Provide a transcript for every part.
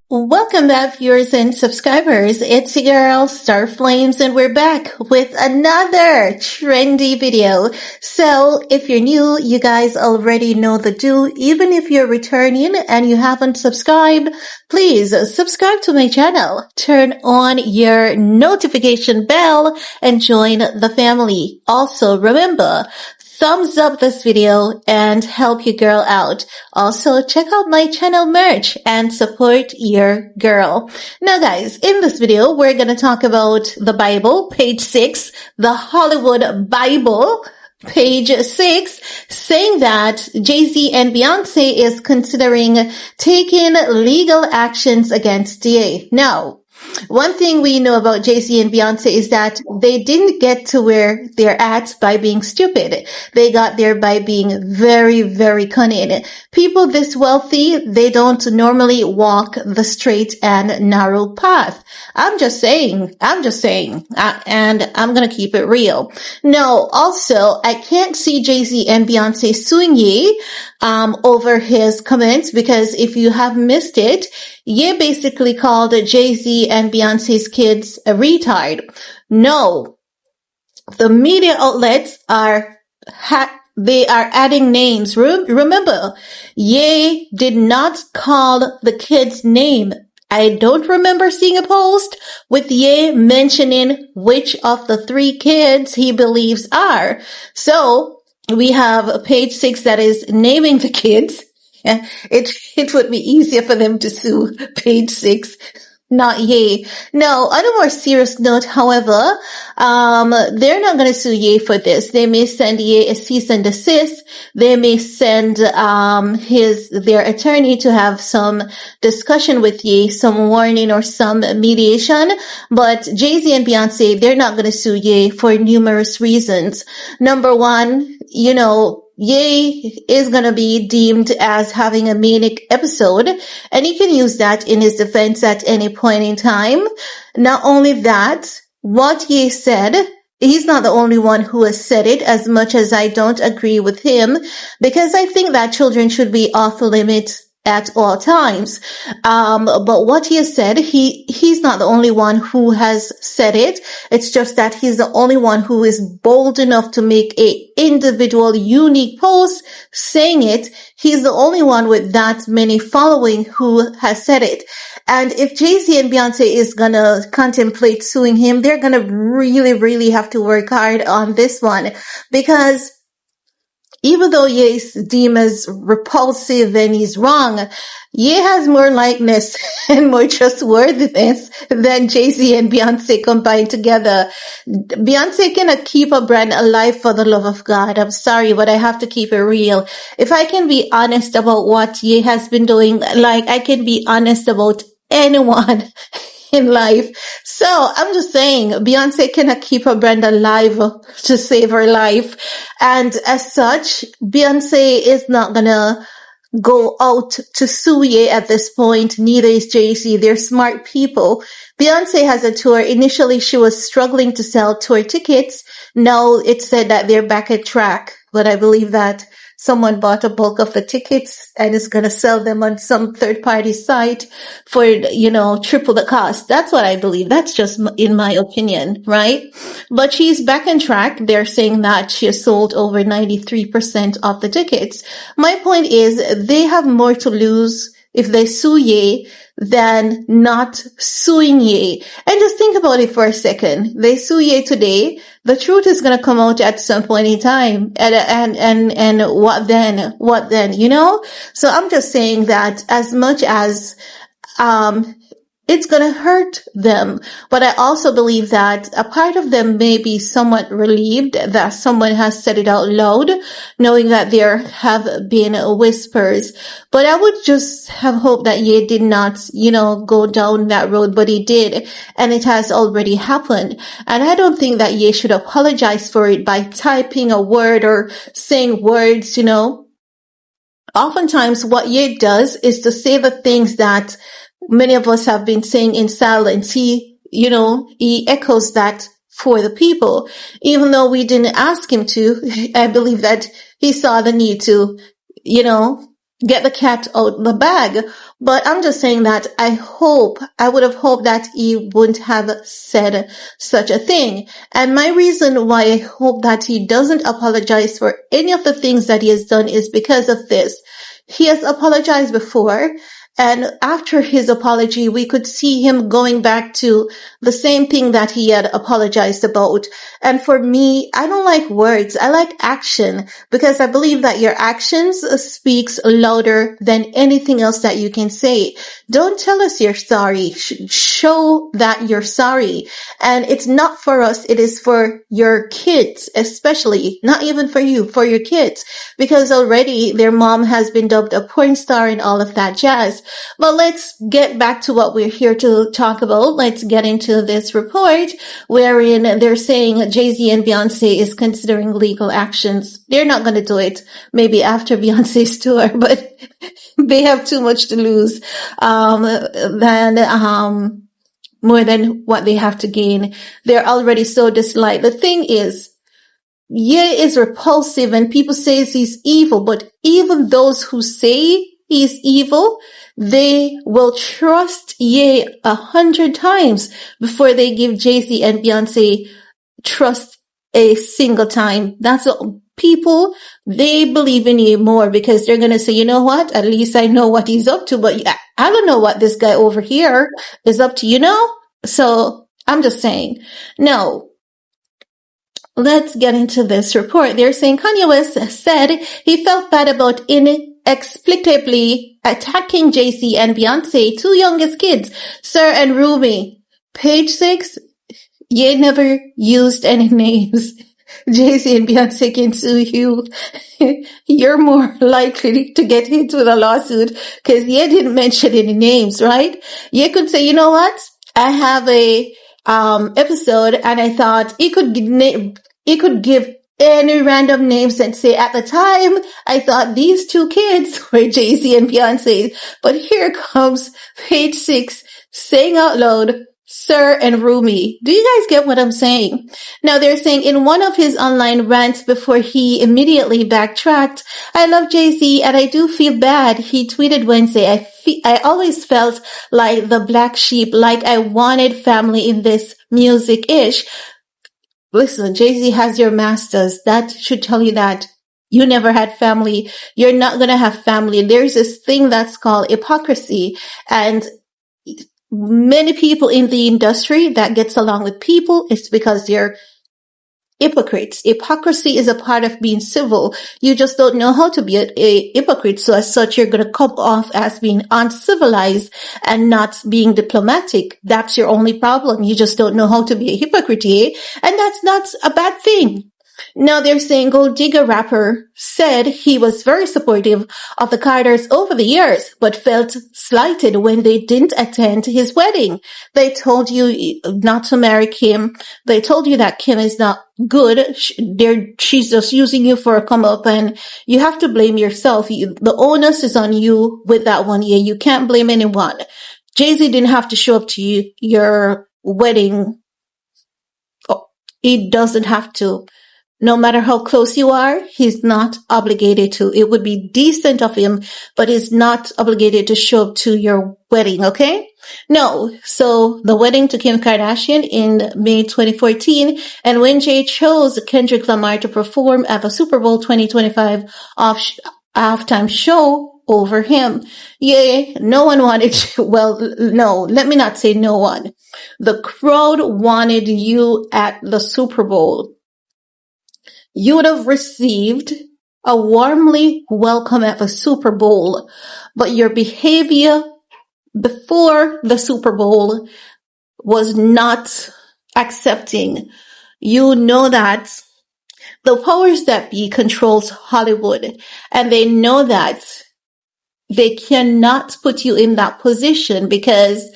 Welcome back, viewers and subscribers. It's your girl, Star Flames, and we're back with another trendy video. So, if you're new, you guys already know the do. Even if you're returning and you haven't subscribed, please subscribe to my channel. Turn on your notification bell and join the family. Also, remember, thumbs up this video and help your girl out. Also, check out my channel merch and support your girl. Now guys, in this video, we're going to talk about the Bible, page 6, the Hollywood Bible, page 6, saying that Jay-Z and Beyoncé is considering taking legal actions against Ye. Now, one thing we know about Jay-Z and Beyoncé is that they didn't get to where they're at by being stupid. They got there by being very, very cunning. People this wealthy, they don't normally walk the straight and narrow path. I'm just saying, and I'm gonna keep it real. No, also, I can't see Jay-Z and Beyoncé suing Ye over his comments, because if you have missed it, Ye basically called Jay-Z and Beyoncé's kids a retard. No, the media outlets they are adding names. Remember, Ye did not call the kid's name. I don't remember seeing a post with Ye mentioning which of the 3 kids he believes are. So we have page 6 that is naming the kids. It would be easier for them to sue page 6, not Ye. No, on a more serious note, however, they're not going to sue Ye for this. They may send Ye a cease and desist. They may send their attorney to have some discussion with Ye, some warning or some mediation. But Jay-Z and Beyoncé, they're not going to sue Ye for numerous reasons. Number one, Ye is going to be deemed as having a manic episode, and he can use that in his defense at any point in time. Not only that, what Ye said, he's not the only one who has said it, as much as I don't agree with him, because I think that children should be off limits at all times. But what he has said, he's not the only one who has said it. It's just that he's the only one who is bold enough to make a individual unique post saying it. He's the only one with that many following who has said it. And if Jay-Z and Beyoncé is gonna contemplate suing him, they're gonna really, really have to work hard on this one, because even though Ye is deemed as repulsive and he's wrong, Ye has more likeness and more trustworthiness than Jay-Z and Beyoncé combined together. Beyoncé cannot keep a brand alive, for the love of God. I'm sorry, but I have to keep it real. If I can be honest about what Ye has been doing, like I can be honest about anyone in life. So I'm just saying, Beyoncé cannot keep her brand alive to save her life. And as such, Beyoncé is not gonna go out to sue Ye at this point. Neither is Jay-Z. They're smart people. Beyoncé has a tour. Initially, she was struggling to sell tour tickets. Now it said that they're back at track. But I believe that someone bought a bulk of the tickets and is going to sell them on some third-party site for, triple the cost. That's what I believe. That's just in my opinion, right? But she's back on track. They're saying that she has sold over 93% of the tickets. My point is, they have more to lose if they sue Ye than not suing Ye. And just think about it for a second. They sue Ye today. The truth is going to come out at some point in time. And what then? What then? So I'm just saying that as much as, it's going to hurt them. But I also believe that a part of them may be somewhat relieved that someone has said it out loud, knowing that there have been whispers. But I would just have hoped that Ye did not, go down that road, but he did. And it has already happened. And I don't think that Ye should apologize for it by typing a word or saying words, Oftentimes what Ye does is to say the things that many of us have been saying in silence. He echoes that for the people. Even though we didn't ask him to, I believe that he saw the need to, you know, get the cat out the bag. But I'm just saying that I would have hoped that he wouldn't have said such a thing. And my reason why I hope that he doesn't apologize for any of the things that he has done is because of this. He has apologized before. And after his apology, we could see him going back to the same thing that he had apologized about. And for me, I don't like words. I like action because I believe that your actions speaks louder than anything else that you can say. Don't tell us you're sorry. Show that you're sorry. And it's not for us. It is for your kids, especially, not even for you, for your kids, because already their mom has been dubbed a porn star and all of that jazz. But let's get back to what we're here to talk about. Let's get into this report wherein they're saying Jay-Z and Beyoncé is considering legal actions. They're not going to do it. Maybe after Beyonce's tour, but they have too much to lose, more than what they have to gain. They're already so disliked. The thing is, Ye is repulsive and people say he's evil, but even those who say he's evil, they will trust Ye 100 times before they give Jay-Z and Beyonce trust a single time. That's what people, they believe in Ye more because they're going to say, you know what? At least I know what he's up to, but I don't know what this guy over here is up to, you know? So I'm just saying. No. Let's get into this report. They're saying Kanye West said he felt bad about inexplicably attacking Jay-Z and Beyonce, two youngest kids, Sir and Ruby. Page 6, Ye never used any names. Jay-Z and Beyonce can sue you. You're more likely to get hit with a lawsuit because Ye didn't mention any names, right? Ye could say, you know what? I have a episode and I thought he could give any random names and say at the time I thought these two kids were Jay-Z and Beyonce. But here comes page 6 saying out loud, Sir and Rumi. Do you guys get what I'm saying? Now they're saying in one of his online rants before he immediately backtracked, I love Jay-Z and I do feel bad. He tweeted Wednesday, I always felt like the black sheep, like I wanted family in this music-ish. Listen, Jay-Z has your masters. That should tell you that you never had family. You're not going to have family. There's this thing that's called hypocrisy. And many people in the industry that gets along with people, it's because they're hypocrites. Hypocrisy is a part of being civil. You just don't know how to be a hypocrite. So as such, you're going to come off as being uncivilized and not being diplomatic. That's your only problem. You just don't know how to be a hypocrite, eh? And that's not a bad thing. Now they're saying Gold Digger rapper said he was very supportive of the Carters over the years, but felt slighted when they didn't attend his wedding. They told you not to marry Kim. They told you that Kim is not good. She's just using you for a come up and you have to blame yourself. The onus is on you with that one. Yeah, you can't blame anyone. Jay-Z didn't have to show up to your wedding. Oh, he doesn't have to. No matter how close you are, he's not obligated to. It would be decent of him, but he's not obligated to show up to your wedding, okay? No. So the wedding to Kim Kardashian in May 2014, and when Jay chose Kendrick Lamar to perform at the Super Bowl 2025 halftime show over him. Yeah, no one wanted you. Well, no, let me not say no one. The crowd wanted you at the Super Bowl. You would have received a warmly welcome at the Super Bowl, but your behavior before the Super Bowl was not accepting. You know that the powers that be controls Hollywood, and they know that they cannot put you in that position because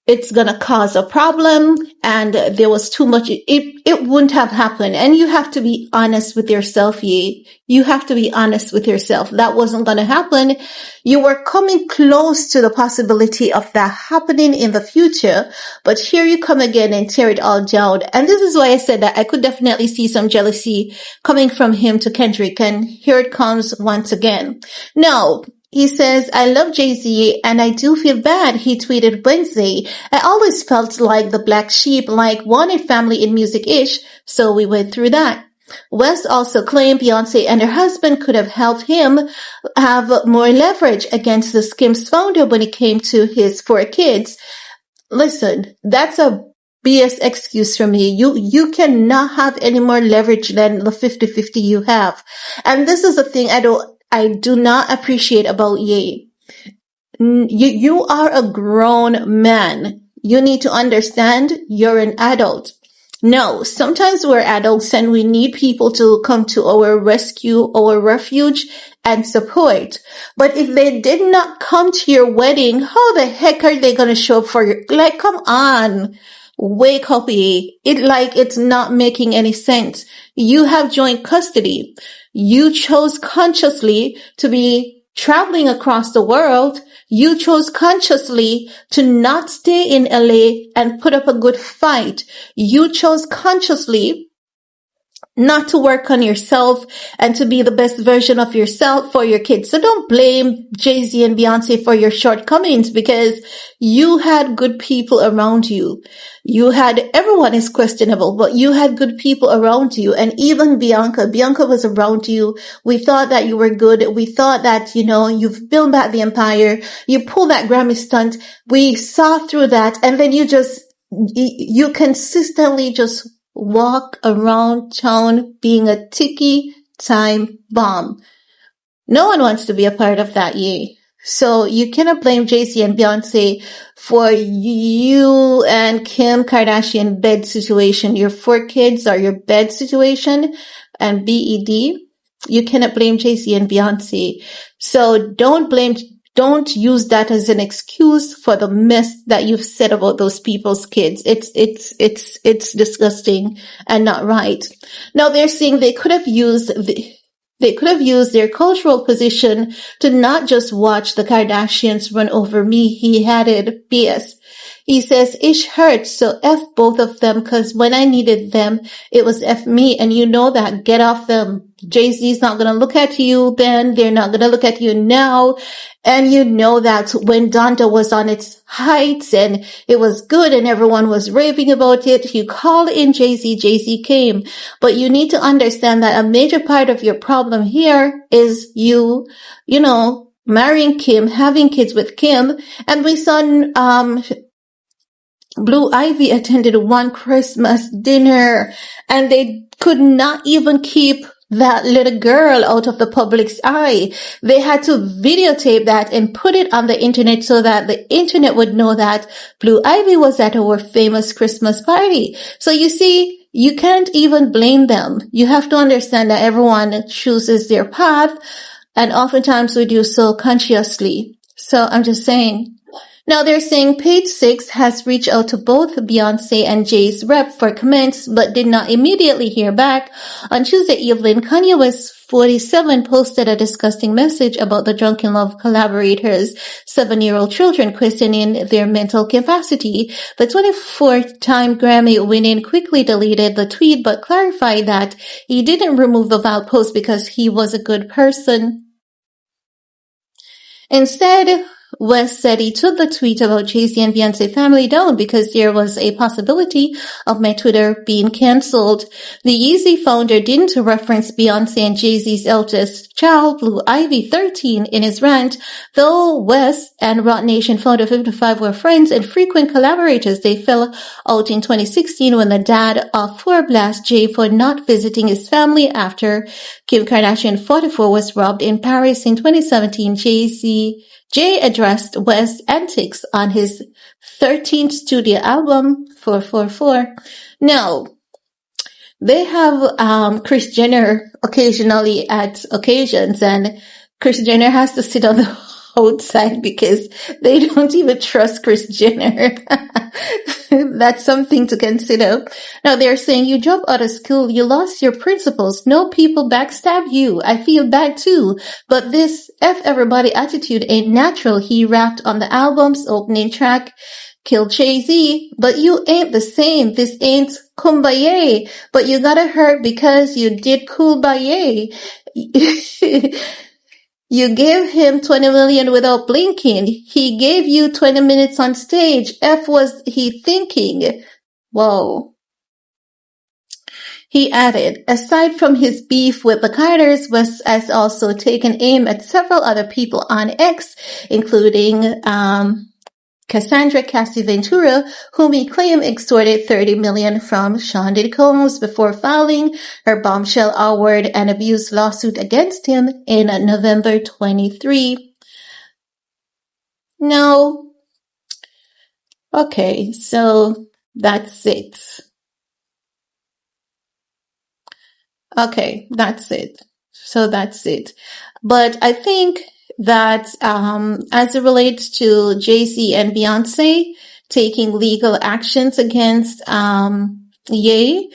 it's going to cause a problem and there was too much. It wouldn't have happened. And you have to be honest with yourself, Ye. You have to be honest with yourself. That wasn't going to happen. You were coming close to the possibility of that happening in the future, but here you come again and tear it all down. And this is why I said that I could definitely see some jealousy coming from him to Kendrick, and here it comes once again. Now, he says, I love Jay-Z and I do feel bad. He tweeted Wednesday. I always felt like the black sheep, like wanted family in music-ish, so we went through that. West also claimed Beyoncé and her husband could have helped him have more leverage against the Skims founder when it came to his 4 kids. Listen, that's a BS excuse from me. You cannot have any more leverage than the 50-50 you have. And this is the thing I do not appreciate about Ye. You are a grown man. You need to understand you're an adult. No, sometimes we're adults and we need people to come to our rescue, our refuge, and support. But if they did not come to your wedding, how the heck are they going to show up for you? Like, come on. Wake up, Ye. It's not making any sense. You have joint custody. You chose consciously to be traveling across the world. You chose consciously to not stay in LA and put up a good fight. You chose consciously not to work on yourself and to be the best version of yourself for your kids. So don't blame Jay-Z and Beyoncé for your shortcomings, because you had good people around you. Everyone is questionable, but you had good people around you. And even Bianca was around you. We thought that you were good. We thought that, you've built back the empire. You pulled that Grammy stunt. We saw through that. And then you consistently just walk around town being a ticky time bomb. No one wants to be a part of that, Ye. So you cannot blame Jay-Z and Beyoncé for you and Kim Kardashian bed situation. Your 4 kids are your bed situation, and BED. You cannot blame Jay-Z and Beyoncé. So don't use that as an excuse for the mess that you've said about those people's kids. It's disgusting and not right. Now they're saying they could have used their cultural position to not just watch the Kardashians run over me. He had it. P.S. He says, ish hurts, so F both of them, cause when I needed them, it was F me, and you know that. Get off them. Jay-Z's not gonna look at you then, they're not gonna look at you now, and you know that when Donda was on its heights and it was good and everyone was raving about it, you called in Jay-Z came. But you need to understand that a major part of your problem here is you marrying Kim, having kids with Kim, and we saw, Blue Ivy attended one Christmas dinner and they could not even keep that little girl out of the public's eye. They had to videotape that and put it on the internet so that the internet would know that Blue Ivy was at our famous Christmas party. So you see, you can't even blame them. You have to understand that everyone chooses their path, and oftentimes we do so consciously. So I'm just saying. Now they're saying Page Six has reached out to both Beyoncé and Jay's rep for comments, but did not immediately hear back. On Tuesday evening, Kanye West 47 posted a disgusting message about the Drunken Love collaborators' 7-year-old children, questioning their mental capacity. The 24-time Grammy winner quickly deleted the tweet, but clarified that he didn't remove the vile post because he was a good person. Instead, West said he took the tweet about Jay-Z and Beyoncé family down because there was a possibility of my Twitter being cancelled. The Yeezy founder didn't reference Beyoncé and Jay-Z's eldest child, Blue Ivy, 13, in his rant. Though West and Roc Nation founder 55 were friends and frequent collaborators, they fell out in 2016 when the dad of 4 blasts Jay for not visiting his family after Kim Kardashian, 44, was robbed in Paris in 2017. Jay addressed West's antics on his 13th studio album, 444. Now, they have Kris Jenner occasionally at occasions, and Kris Jenner has to sit on the outside because they don't even trust Kris Jenner. That's something to consider. Now they're saying you dropped out of school, you lost your principles, no people backstab you. I feel bad too. But this F everybody attitude ain't natural. He rapped on the album's opening track, Kill Jay-Z, but you ain't the same. This ain't Kumbaya, but you gotta hurt because you did Kumbaya. You gave him 20 million without blinking. He gave you 20 minutes on stage. F was he thinking? Whoa. He added, aside from his beef with the Carters, West has also taken aim at several other people on X, including Cassandra Cassie Ventura, whom he claimed extorted $30 million from Sean Diddy Combs before filing her bombshell award and abuse lawsuit against him in November 23. No. Okay, so that's it. Okay, that's it. So that's it. But I think that as it relates to Jay-Z and Beyoncé taking legal actions against Ye,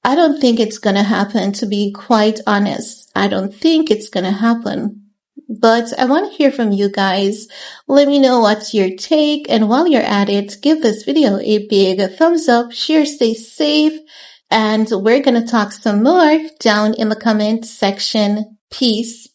I don't think it's going to happen, to be quite honest. I don't think it's going to happen. But I want to hear from you guys. Let me know what's your take. And while you're at it, give this video a big thumbs up, share, stay safe. And we're going to talk some more down in the comment section. Peace.